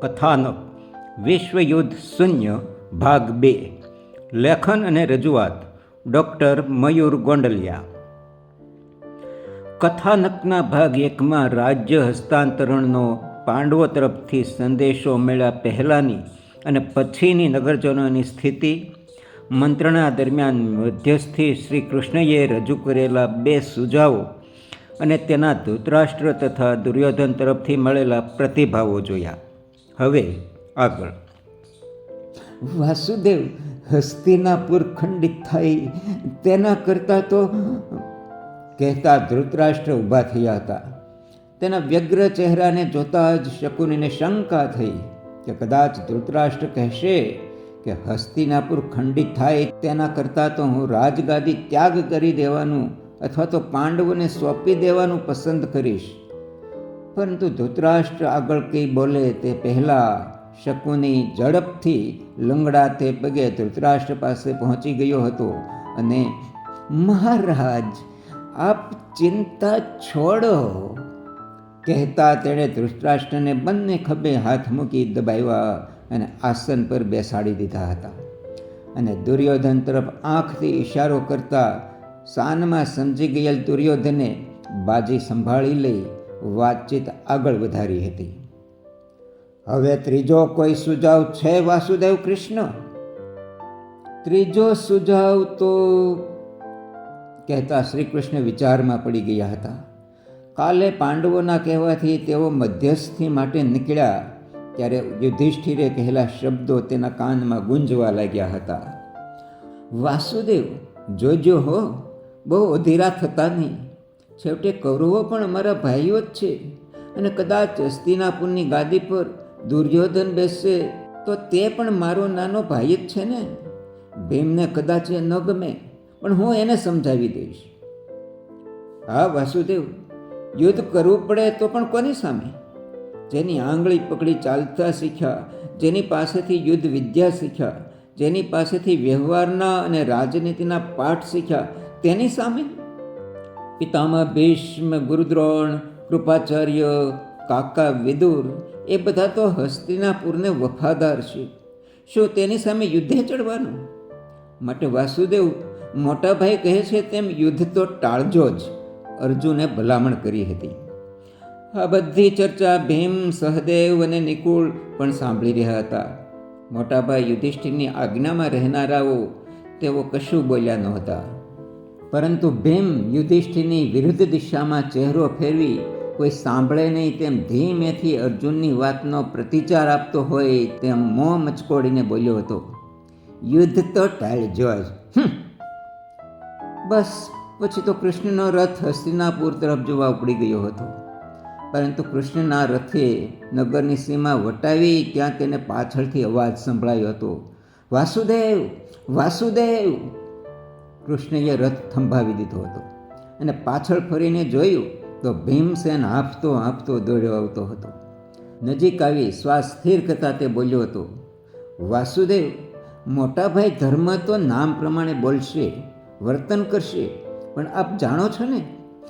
કથાનક વિશ્વયુદ્ધ શૂન્ય ભાગ 2. લેખન અને રજૂઆત ડૉક્ટર મયુર ગોંડલિયા. કથાનકના ભાગ 1માં રાજ્ય હસ્તાંતરણનો પાંડવો તરફથી સંદેશો મળ્યા પહેલાંની અને પછીની નગરજનોની સ્થિતિ, મંત્રણા દરમિયાન મધ્યસ્થી શ્રી કૃષ્ણએ રજૂ કરેલા 2 સુઝાવો અને તેના ધૃતરાષ્ટ્ર તથા દુર્યોધન તરફથી મળેલા પ્રતિભાવો જોયા. હવે આગળ. વાસુદેવ, હસ્તિનાપુર ખંડિત થાય તેના કરતાં તો કહેતા ધૃતરાષ્ટ્ર ઊભા થયા હતા. તેના વ્યગ્ર ચહેરાને જોતા જ શકુનીને શંકા થઈ કે કદાચ ધૃતરાષ્ટ્ર કહેશે કે હસ્તિનાપુર ખંડિત થાય તેના કરતાં તો હું રાજગાદી ત્યાગ કરી દેવાનું અથવા તો પાંડવોને સોંપી દેવાનું પસંદ કરીશ. પરંતુ ધૃતરાષ્ટ્ર આગળ કંઈ બોલે તે પહેલાં શકુની ઝડપથી લંગડાતે પગે ધૃતરાષ્ટ્ર પાસે પહોંચી ગયો હતો અને મહારાજ, આપ ચિંતા છોડો કહેતા તેણે ધૃતરાષ્ટ્રને બંને ખભે હાથ મૂકી દબાવ્યા અને આસન પર બેસાડી દીધા હતા. અને દુર્યોધન તરફ આંખથી ઇશારો કરતા સાનમાં સમજી ગયેલ દુર્યોધને બાજી સંભાળી લઈ વાતચીત આગળ વધારી હતી. હવે ત્રીજો કોઈ સુઝાવ છે વાસુદેવ કૃષ્ણ? ત્રીજો સુઝાવ તો કહેતા શ્રી કૃષ્ણ વિચારમાં પડી ગયા હતા. કાલે પાંડવોના કહેવાથી તેઓ મધ્યસ્થી માટે નીકળ્યા ત્યારે યુધિષ્ઠિરે કહેલા શબ્દો તેના કાનમાં ગુંજવા લાગ્યા હતા. વાસુદેવ, જોજો હો, બહુ અધીરા થતા નહીં. છેવટે કૌરવો પણ અમારા ભાઈઓ જ છે અને કદાચ હસ્તિનાપુરની ગાદી પર દુર્યોધન બેસશે તો તે પણ મારો નાનો ભાઈ જ છે ને. ભીમને કદાચ એ ન ગમે, પણ હું એને સમજાવી દઈશ. હા વાસુદેવ, યુદ્ધ કરવું પડે તો પણ કોની સામે? જેની આંગળી પકડી ચાલતા શીખ્યા, જેની પાસેથી યુદ્ધ વિદ્યા શીખ્યા, જેની પાસેથી વ્યવહારના અને રાજનીતિના પાઠ શીખ્યા તેની સામે? પિતામહ ભીષ્મ, ગુરુદ્રોણ, કૃપાચાર્ય, કાકા વિદુર એ બધા તો હસ્તિનાપુરને વફાદાર છે. શું તેની સામે યુદ્ધે ચડવાનું? માટે વાસુદેવ, મોટા ભાઈ કહે છે તેમ યુદ્ધ તો ટાળજો જ, અર્જુને ભલામણ કરી હતી. આ બધી ચર્ચા ભીમ, સહદેવ અને નિકુળ પણ સાંભળી રહ્યા હતા. મોટાભાઈ યુધિષ્ઠિરની આજ્ઞામાં રહેનારાઓ તેઓ કશું બોલ્યા નહોતા. પરંતુ ભીમ યુધિષ્ઠિરની વિરુદ્ધ દિશામાં ચહેરો ફેરવી કોઈ સાંભળે નહીં તેમ ધીમેથી અર્જુનની વાતનો પ્રતિચાર આપતો હોય તેમ મોં મચકોડીને બોલ્યો હતો, યુદ્ધ તો ટાળજો જ. બસ પછી તો કૃષ્ણનો રથ હસ્તિનાપુર તરફ જોવા ઉપડી ગયો હતો. પરંતુ કૃષ્ણના રથે નગરની સીમા વટાવી ત્યાં તેને પાછળથી અવાજ સંભળાયો હતો, વાસુદેવ, વાસુદેવ. કૃષ્ણએ રથ થંભાવી દીધો હતો અને પાછળ ફરીને જોયું તો ભીમસેન હાંફતો હાંફતો દોડ્યો આવતો હતો. નજીક આવી શ્વાસ સ્થિર કરતા તે બોલ્યો હતો, વાસુદેવ, મોટાભાઈ ધર્મ તો નામ પ્રમાણે બોલશે, વર્તન કરશે, પણ આપ જાણો છો ને,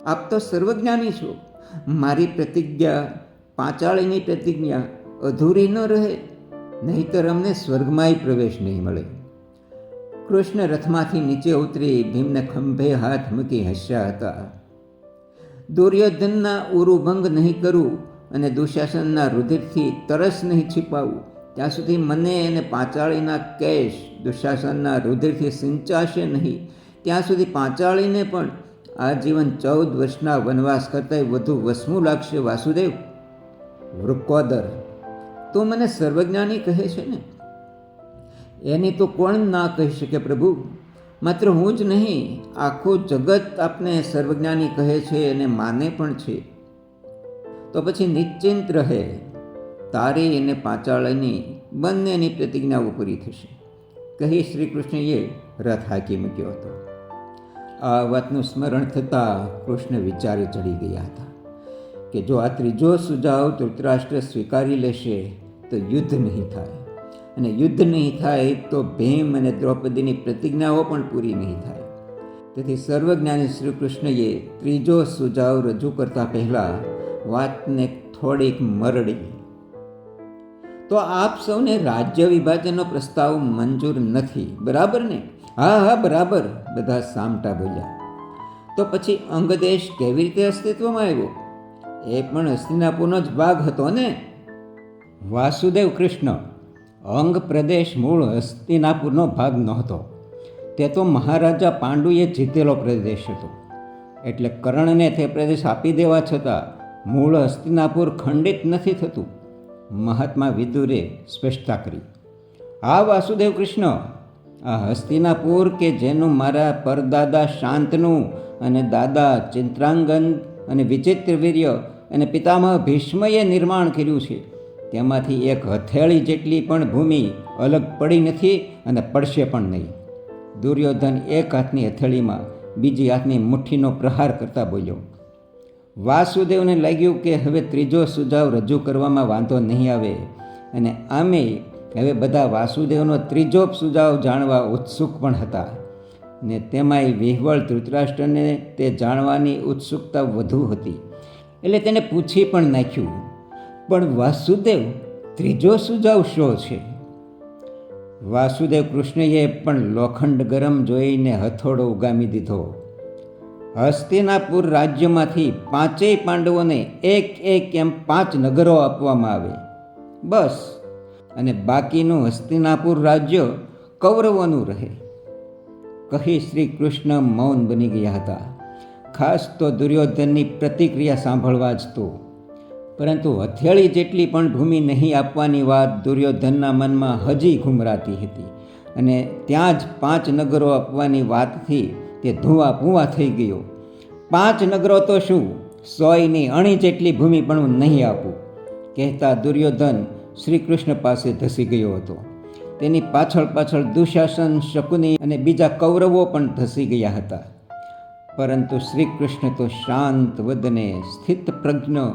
આપ તો સર્વજ્ઞાની છો. મારી પ્રતિજ્ઞા, પાંચાળીની પ્રતિજ્ઞા અધૂરી ન રહે, નહીંતર અમને સ્વર્ગમાંય પ્રવેશ નહીં મળે. કૃષ્ણ રથમાંથી નીચે ઉતરી ભીમને ખંભે હાથ મૂકી હસ્યા હતા. દુર્યોધનના ઉરુભંગ નહીં કરું અને દુશાસનના રુધિરથી તરસ નહીં छिपाવું ત્યાં સુધી મને અને પાંચાળીના કેશ દુશાસનના રુધિરથી સિંચાશે નહીં. ત્યાં સુધી પાંચાળીને પણ આજીવન 14 વર્ષના વનવાસ કરતાં વધુ વસમું લાગશે. વાસુદેવ, વૃકોદર, તું મને સર્વજ્ઞાની કહે છે ને? એની તો કોણ ના કહી શકે પ્રભુ? માત્ર હું જ નહીં, આખું જગત આપને સર્વજ્ઞાની કહે છે અને માને પણ છે. તો પછી નિશ્ચિંત રહે, તારી અને પાંચાળીની બંનેની પ્રતિજ્ઞાઓ પૂરી થશે, કહી શ્રી કૃષ્ણએ રથ હાંકી મૂક્યો હતો. આ વાતનું સ્મરણ થતાં કૃષ્ણ વિચારે ચડી ગયા હતા કે જો આ ત્રીજો સુઝાવ ધૃતરાષ્ટ્ર સ્વીકારી લેશે તો યુદ્ધ નહીં થાય, અને યુદ્ધ નહીં થાય તો ભીમ અને દ્રૌપદીની પ્રતિજ્ઞાઓ પણ પૂરી નહીં થાય. તેથી સર્વજ્ઞાની શ્રી કૃષ્ણએ ત્રીજો સુઝાવ રજૂ કરતા પહેલાં વાતને થોડીક મરડી તો આપ સૌને રાજ્ય વિભાજનનો પ્રસ્તાવ મંજૂર નથી, બરાબર ને? હા હા, બરાબર, બધા સામટા બોલ્યા. તો પછી અંગદેશ કેવી રીતે અસ્તિત્વમાં આવ્યો? એ પણ હસ્તિનાપુરનો જ ભાગ હતો ને? વાસુદેવ કૃષ્ણ, અંગ પ્રદેશ મૂળ હસ્તિનાપુરનો ભાગ નહોતો. તે તો મહારાજા પાંડુએ જીતેલો પ્રદેશ હતો. એટલે કર્ણને તે પ્રદેશ આપી દેવા છતાં મૂળ હસ્તિનાપુર ખંડિત નથી થતું. મહાત્મા વિદુરે સ્પષ્ટતા કરી. આ વાસુદેવ કૃષ્ણ, આ હસ્તિનાપુર કે જેનું મારા પરદાદા શાંતનુ અને દાદા ચિત્રાંગન અને વિચિત્રવીર્ય અને પિતામહ ભીષ્મએ નિર્માણ કર્યું છે, તેમાંથી એક હથેળી જેટલી પણ ભૂમિ અલગ પડી નથી અને પડશે પણ નહીં. દુર્યોધન એક હાથની હથેળીમાં બીજી હાથની મુઠ્ઠીનો પ્રહાર કરતા બોલ્યો. વાસુદેવને લાગ્યું કે હવે ત્રીજો સુઝાવ રજૂ કરવામાં વાંધો નહીં આવે, અને આમે હવે બધા વાસુદેવનો ત્રીજો સુઝાવ જાણવા ઉત્સુક પણ હતા, ને તેમાંય વિહવળ ધૃતરાષ્ટ્રને તે જાણવાની ઉત્સુકતા વધુ હતી. એટલે તેને પૂછી પણ નાખ્યું, પણ વાસુદેવ, ત્રીજો સુઝાવ શો છે? વાસુદેવ કૃષ્ણએ પણ લોખંડ ગરમ જોઈને હથોડો ઉગામી દીધો. હસ્તિનાપુર રાજ્યમાંથી 5 પાંડવોને એક એમ 5 નગરો આપવામાં આવે, બસ, અને બાકીનું હસ્તિનાપુર રાજ્ય કૌરવોનું રહે. કહી શ્રી કૃષ્ણ મૌન બની ગયા હતા. ખાસ તો દુર્યોધનની પ્રતિક્રિયા સાંભળવા જ તો. પરંતુ હથેળી જેટલી પણ ભૂમિ નહીં આપવાની વાત દુર્યોધનના મનમાં હજી ઘુમરાતી હતી, અને ત્યાં જ 5 નગરો આપવાની વાતથી તે ધુઆ પૂવા થઈ ગયો. 5 નગરો તો શું, 100ની અણી જેટલી ભૂમિ પણ હું નહીં આપું, કહેતા દુર્યોધન શ્રી કૃષ્ણ પાસે ધસી ગયો હતો. તેની પાછળ દુશાસન, શકુની અને બીજા કૌરવો પણ ધસી ગયા હતા. પરંતુ શ્રી કૃષ્ણ તો શાંત વદને સ્થિત પ્રજ્ઞ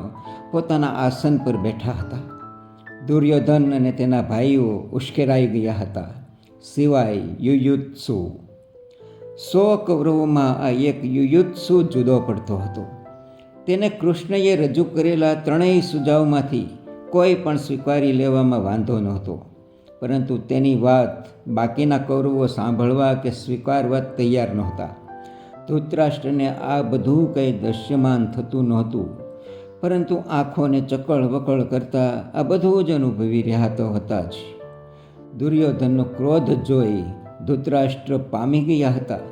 પોતાના આસન પર બેઠા હતા. દુર્યોધન અને તેના ભાઈઓ ઉશ્કેરાઈ ગયા હતા, સિવાય યુયુત્સુ. 100 કૌરવોમાં આ એક યુયુત્સુ જુદો પડતો હતો. તેને કૃષ્ણએ રજૂ કરેલા 3 સુઝાવમાંથી કોઈ પણ સ્વીકારી લેવામાં વાંધો નહોતો, પરંતુ તેની વાત બાકીના કૌરવો સાંભળવા કે સ્વીકારવા તૈયાર નહોતા. ધૃતરાષ્ટ્રને આ બધું કંઈ દૃશ્યમાન થતું નહોતું, પરંતુ આંખોને ચકળ વકળ કરતા આ બધું જ અનુભવી રહ્યા તો હતા જ. દુર્યોધનનો ક્રોધ જોઈ ધૃતરાષ્ટ્ર પામી ગયા હતા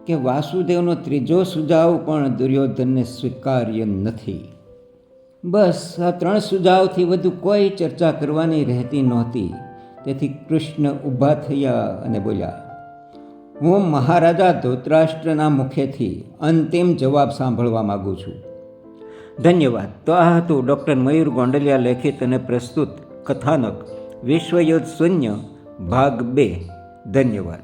કે વાસુદેવનો ત્રીજો સુઝાવ પણ દુર્યોધનને સ્વીકાર્ય નથી. બસ આ 3 સુઝાવથી વધુ કોઈ ચર્ચા કરવાની રહેતી નહોતી. તેથી કૃષ્ણ ઊભા થયા અને બોલ્યા, હું મહારાજા ધૃતરાષ્ટ્રના મુખેથી અંતિમ જવાબ સાંભળવા માગું છું. ધન્યવાદ. તો આ હતું ડૉક્ટર મયુર ગોંડલિયા લેખિત અને પ્રસ્તુત કથાનક વિશ્વયુદ્ધ શૂન્ય ભાગ 2. ધન્યવાદ.